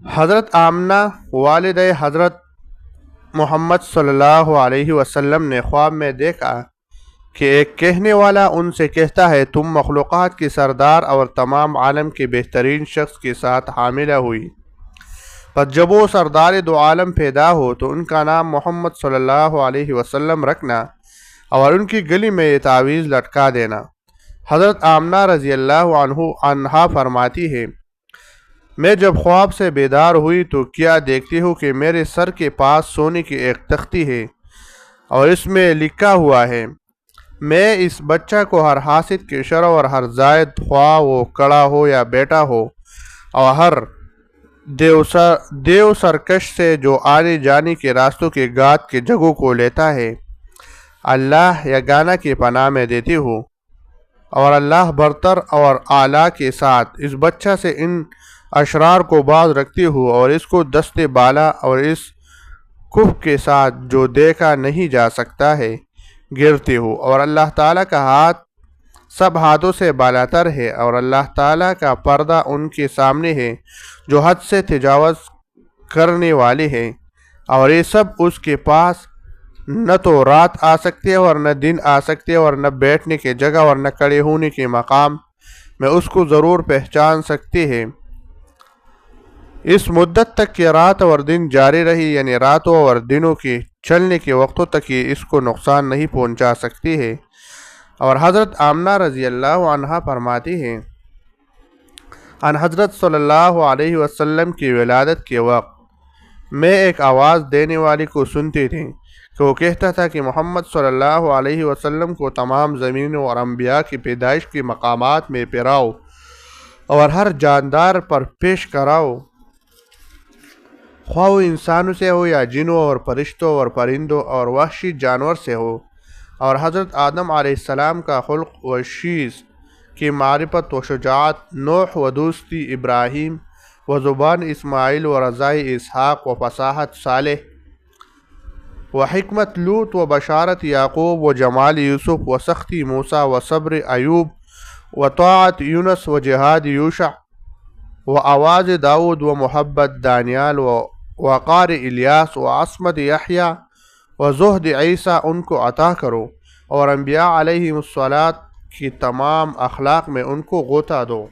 حضرت آمنہ والد حضرت محمد صلی اللہ علیہ وسلم نے خواب میں دیکھا کہ ایک کہنے والا ان سے کہتا ہے تم مخلوقات کی سردار اور تمام عالم کے بہترین شخص کے ساتھ حاملہ ہوئی، پس جب وہ سردار دو عالم پیدا ہو تو ان کا نام محمد صلی اللہ علیہ وسلم رکھنا اور ان کی گلی میں یہ تعویذ لٹکا دینا۔ حضرت آمنہ رضی اللہ عنہا فرماتی ہے میں جب خواب سے بیدار ہوئی تو کیا دیکھتی ہوں کہ میرے سر کے پاس سونے کی ایک تختی ہے اور اس میں لکھا ہوا ہے میں اس بچہ کو ہر حاسد کے شر اور ہر زائد خواہ وہ کڑا ہو یا بیٹا ہو اور ہر دیو سرکش سے جو آنے جانے کے راستوں کے گات کے جگہوں کو لیتا ہے، اللہ یگانہ کی پناہ میں دیتی ہوں اور اللہ برتر اور اعلیٰ کے ساتھ اس بچہ سے ان اشرار کو باز رکھتی ہوں اور اس کو دست بالا اور اس کف کے ساتھ جو دیکھا نہیں جا سکتا ہے گرتی ہوں، اور اللہ تعالیٰ کا ہاتھ سب ہاتھوں سے بالاتر ہے اور اللہ تعالیٰ کا پردہ ان کے سامنے ہے جو حد سے تجاوز کرنے والے ہیں، اور یہ سب اس کے پاس نہ تو رات آ سکتی ہے اور نہ دن آ سکتی ہے اور نہ بیٹھنے کی جگہ اور نہ کھڑے ہونے کے مقام میں اس کو ضرور پہچان سکتی ہے۔ اس مدت تک کہ رات اور دن جاری رہی، یعنی راتوں اور دنوں کے چلنے کے وقتوں تک یہ اس کو نقصان نہیں پہنچا سکتی ہے۔ اور حضرت آمنہ رضی اللہ عنہا فرماتی ہیں ان حضرت صلی اللہ علیہ وسلم کی ولادت کے وقت میں ایک آواز دینے والی کو سنتی تھی کہ وہ کہتا تھا کہ محمد صلی اللہ علیہ وسلم کو تمام زمینوں اور انبیاء کی پیدائش کے مقامات میں پھراؤ اور ہر جاندار پر پیش کراؤ، خواہ وہ انسانوں سے ہو یا جنوں اور فرشتوں اور پرندوں اور وحشی جانور سے ہو، اور حضرت آدم علیہ السلام کا خلق و شیز کی معرفت و شجاعت، نوح و دوستی ابراہیم و زبان اسماعیل و رضائی اسحاق و فصاحت صالح و حکمت لوط و بشارت یعقوب و جمال یوسف و سختی موسیٰ و صبر ایوب و طاعت یونس و جہاد یوشع و آواز داؤد و محبت دانیال و وقار الیاس و عصمت یحییٰ و زہد عیسیٰ ان کو عطا کرو، اور انبیاء علیہم الصلاۃ کی تمام اخلاق میں ان کو غوطہ دو۔